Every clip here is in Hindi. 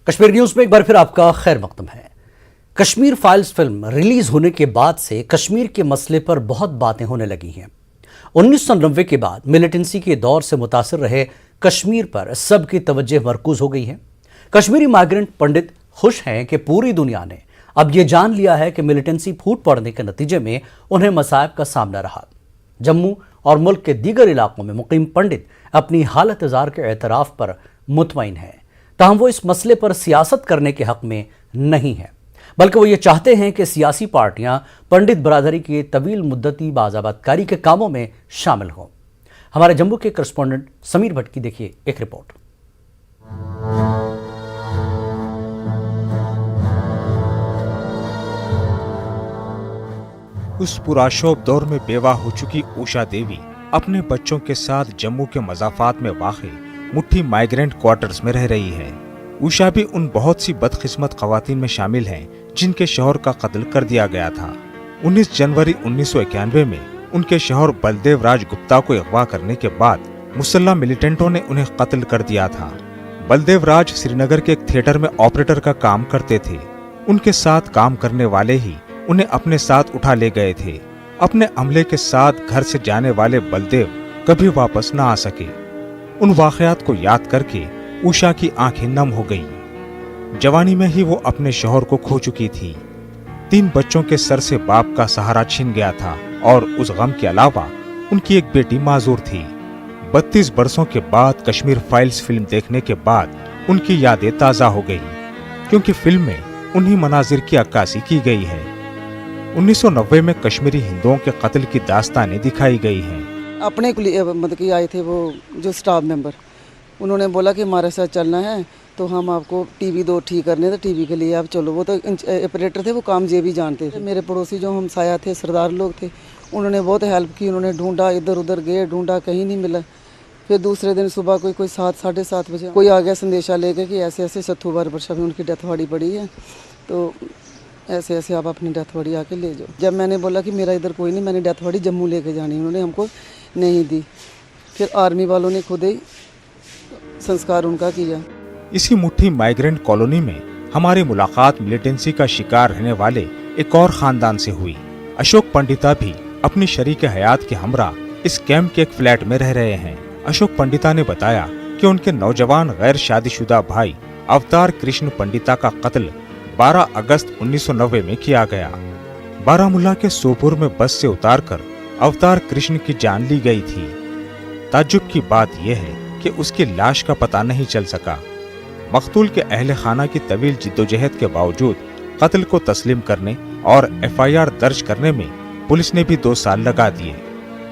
कश्मीर न्यूज में एक बार फिर आपका खैर मकदम है। कश्मीर फाइल्स फिल्म रिलीज होने के बाद से कश्मीर के मसले पर बहुत बातें होने लगी हैं। 1990 के बाद मिलिटेंसी के दौर से मुतासिर रहे कश्मीर पर सबकी तवज्जो मरकूज हो गई है। कश्मीरी माइग्रेंट पंडित खुश हैं कि पूरी दुनिया ने अब ये जान लिया है कि मिलिटेंसी फूट पड़ने के नतीजे में उन्हें मसाइब का सामना रहा। जम्मू और मुल्क के दीगर इलाकों में मुकीम पंडित अपनी हालत जार के एतराफ़ पर मुतमईन हैं, ताहम वो इस मसले पर सियासत करने के हक में नहीं है, बल्कि वो ये चाहते हैं कि सियासी पार्टियां पंडित बरादरी के तवील मुद्दती बाज़ाबतकारी के कामों में शामिल हों। हमारे जम्मू के करस्पॉन्डेंट समीर भट्ट की देखिए एक रिपोर्ट। उस पुराशोभ दौर में बेवा हो चुकी उषा देवी अपने बच्चों के साथ जम्मू के मज़ाफ़ात में वाक़े मुट्ठी माइग्रेंट क्वार्टर्स में रह रही है। उषा भी उन बहुत सी बदकिस्मत ख़वातीन में शामिल हैं जिनके शौहर का कत्ल कर दिया गया था। 19 जनवरी 1991 में उनके शौहर बलदेव राज गुप्ता को अगवा करने के बाद मुसल्ला मिलिटेंटों ने उन्हें कत्ल कर दिया था। बलदेव राज श्रीनगर के एक थिएटर में ऑपरेटर का काम करते थे। उनके साथ काम करने वाले ही उन्हें अपने साथ उठा ले गए थे। अपने अमले के साथ घर से जाने वाले बलदेव कभी वापस न आ सके। उन वाक़यात को याद करके उषा की आंखें नम हो गईं। जवानी में ही वो अपने शौहर को खो चुकी थी। 3 बच्चों के सर से बाप का सहारा छिन गया था और उस गम के अलावा उनकी एक बेटी माजूर थी। 32 बरसों के बाद कश्मीर फाइल्स फिल्म देखने के बाद उनकी यादें ताज़ा हो गई, क्योंकि फिल्म में उन्हीं मनाजिर की अक्कासी की गई है। 1990 में कश्मीरी हिंदुओं के कत्ल की दास्तानें दिखाई गई हैं। अपने को मतलब कि आए थे वो जो स्टाफ मेंबर, उन्होंने बोला कि हमारे साथ चलना है तो हम आपको टीवी 2 ठीक करने, तो टीवी के लिए आप चलो। वो तो ऑपरेटर थे, वो काम ये भी जानते थे। मेरे पड़ोसी जो हमसाया थे, सरदार लोग थे, उन्होंने बहुत हेल्प की। उन्होंने ढूंढा, इधर उधर गए, ढूंढा, कहीं नहीं मिला। फिर दूसरे दिन सुबह कोई 7 साढ़े 7 बजे कोई आ गया संदेशा लेके कि ऐसे ऐसे सत्थू बारबरशा में उनकी डेथ बॉडी पड़ी है, तो ऐसे ऐसे आप अपनी डेथ बॉडी आके ले जाओ। जब मैंने बोला कि मेरा इधर कोई नहीं, मैंने डेथ बॉडी जम्मू लेके जानी, उन्होंने हमको नहीं दी। फिर आर्मी वालों ने खुद ही संस्कार उनका किया। इसी मुट्ठी माइग्रेंट कॉलोनी में हमारी मुलाकात मिलिटेंसी का शिकार रहने वाले एक और खानदान से हुई। अशोक पंडिता भी अपनी शरीक हयात के हमरा इस कैंप के एक फ्लैट में रह रहे हैं। अशोक पंडिता ने बताया कि उनके नौजवान गैर शादीशुदा भाई अवतार कृष्ण पंडिता का कत्ल 12 अगस्त 1990 में किया गया। बारामूला के सोपुर में बस से उतारकर अवतार कृष्ण की जान ली गई थी। ताज्जुब की बात यह है कि उसकी लाश का पता नहीं चल सका। मकतूल के अहले खाना की तवील जिद्दोजहद के बावजूद कत्ल को तस्लीम करने और FIR दर्ज करने में पुलिस ने भी 2 साल लगा दिए।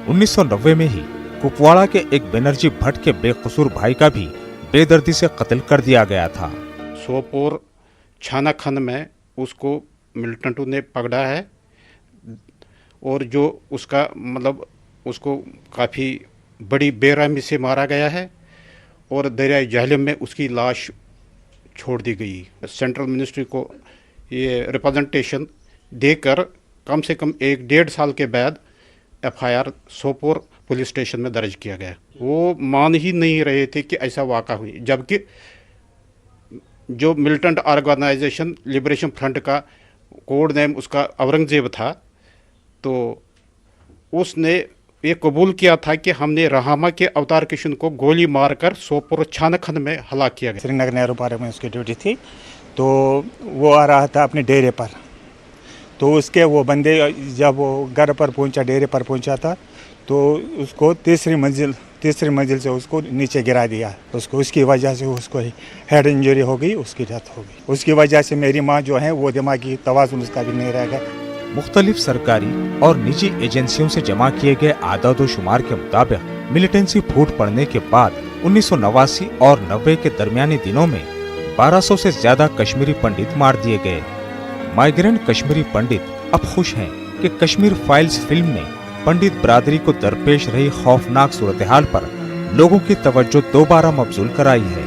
1990 में ही कुपवाड़ा के एक बनर्जी भट्ट के बेकसूर भाई का भी बेदर्दी से कत्ल कर दिया गया था। सोपोर छाना खंड में उसको मिलिटेंटों ने पकड़ा है और जो उसका मतलब उसको काफ़ी बड़ी बेरहमी से मारा गया है और दरियाई जहलम में उसकी लाश छोड़ दी गई। सेंट्रल मिनिस्ट्री को ये रिप्रेजेंटेशन देकर कम से कम 1-1.5 साल के बाद FIR सोपोर पुलिस स्टेशन में दर्ज किया गया। वो मान ही नहीं रहे थे कि ऐसा वाक़ा हुई, जबकि जो मिलिटेंट ऑर्गेनाइजेशन लिबरेशन फ्रंट का कोड नेम उसका औरंगजेब था, तो उसने ये कबूल किया था कि हमने रहामा के अवतार कृष्ण को गोली मारकर सोपुर छानखंड में हलाक किया गया। श्रीनगर नेहरू पार्क में उसकी ड्यूटी थी, तो वो आ रहा था अपने डेरे पर, तो उसके वो बंदे जब वो घर पर पहुंचा, डेरे पर पहुंचा था, तो उसको तीसरी मंजिल से उसको नीचे गिरा दिया। उसकी वजह से उसको हेड इंजरी हो गई, उसकी डेथ हो गई। उसकी वजह से मेरी माँ जो है वो दिमागी तवाज़ुन उसका भी नहीं रह गया। मुख्तलिफ सरकारी और निजी एजेंसियों से जमा किए गए आदाद शुमार के मुताबिक मिलिटेंसी फूट पड़ने के बाद 1989 और 90 के दरमियानी दिनों में 1200 से ज्यादा कश्मीरी पंडित मार दिए गए। माइग्रेंट कश्मीरी पंडित अब खुश हैं कि कश्मीर फाइल्स फिल्म ने पंडित बरादरी को दरपेश रही खौफनाक सूरत हाल पर लोगों की तवज्जो दोबारा मबजूल कराई है,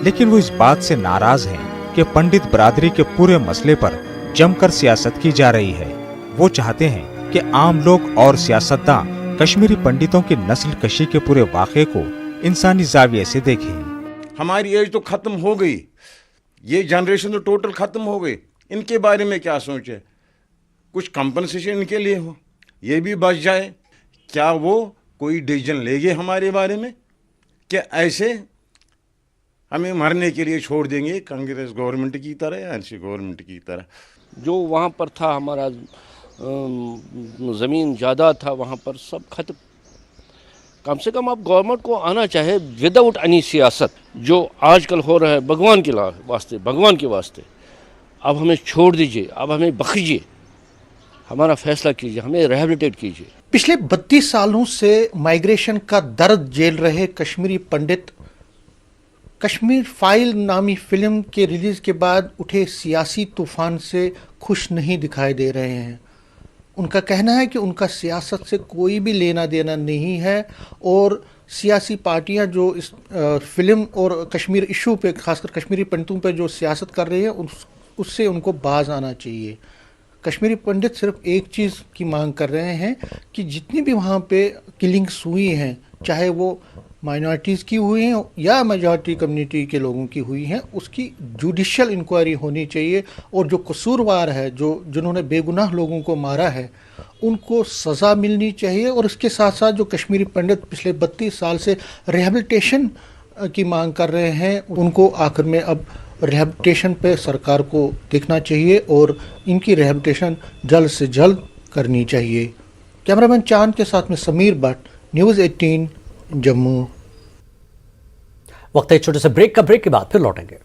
लेकिन वो इस बात से नाराज हैं कि पंडित बरादरी के पूरे मसले पर जमकर सियासत की जा रही है। वो चाहते हैं कि आम लोग और सियासतदान कश्मीरी पंडितों की नस्ल कशी के पूरे वाक़े को इंसानी जाविये से देखें। हमारी एज तो खत्म हो गई, ये जनरेशन तो टोटल ख़त्म हो गई। इनके बारे में क्या सोचे, कुछ कंपनसेशन इनके लिए हो, ये भी बच जाए। क्या वो कोई डिसीजन लेंगे हमारे बारे में, क्या ऐसे हमें मरने के लिए छोड़ देंगे कांग्रेस गवर्नमेंट की तरह या एनसी गवर्नमेंट की तरह? जो वहाँ पर था हमारा ज़मीन जायदाद था वहाँ पर सब खत्म। कम से कम अब गवर्नमेंट को आना चाहे विदाउट एनी सियासत, जो आजकल हो रहा है भगवान के वास्ते, भगवान के वास्ते अब हमें छोड़ दीजिए, अब हमें बख्शिए, हमारा फैसला कीजिए, हमें रिहैबिलिटेट कीजिए। पिछले 32 सालों से माइग्रेशन का दर्द झेल रहे कश्मीरी पंडित कश्मीर फाइल नामी फिल्म के रिलीज के बाद उठे सियासी तूफान से खुश नहीं दिखाई दे रहे हैं। उनका कहना है कि उनका सियासत से कोई भी लेना देना नहीं है और सियासी पार्टियां जो इस फिल्म और कश्मीर इशू पे, खासकर कश्मीरी पंडितों पे जो सियासत कर रही है उससे उनको बाज आना चाहिए। कश्मीरी पंडित सिर्फ एक चीज़ की मांग कर रहे हैं कि जितनी भी वहाँ पे किलिंग्स हुई हैं, चाहे वो माइनॉरिटीज़ की हुई हैं या मेजॉरिटी कम्युनिटी के लोगों की हुई हैं, उसकी जुडिशियल इंक्वायरी होनी चाहिए और जो कसूरवार है, जिन्होंने बेगुनाह लोगों को मारा है, उनको सज़ा मिलनी चाहिए। और इसके साथ साथ जो कश्मीरी पंडित पिछले 32 साल से रिहैबिलिटेशन की मांग कर रहे हैं, उनको आखिर में अब रिहैबिलिटेशन पे सरकार को देखना चाहिए और इनकी रिहैबिलिटेशन जल्द से जल्द करनी चाहिए। कैमरामैन चांद के साथ में समीर भट्ट, न्यूज़ 18 जम्मू। वक्त है छोटे से ब्रेक का। ब्रेक के बाद फिर लौटेंगे।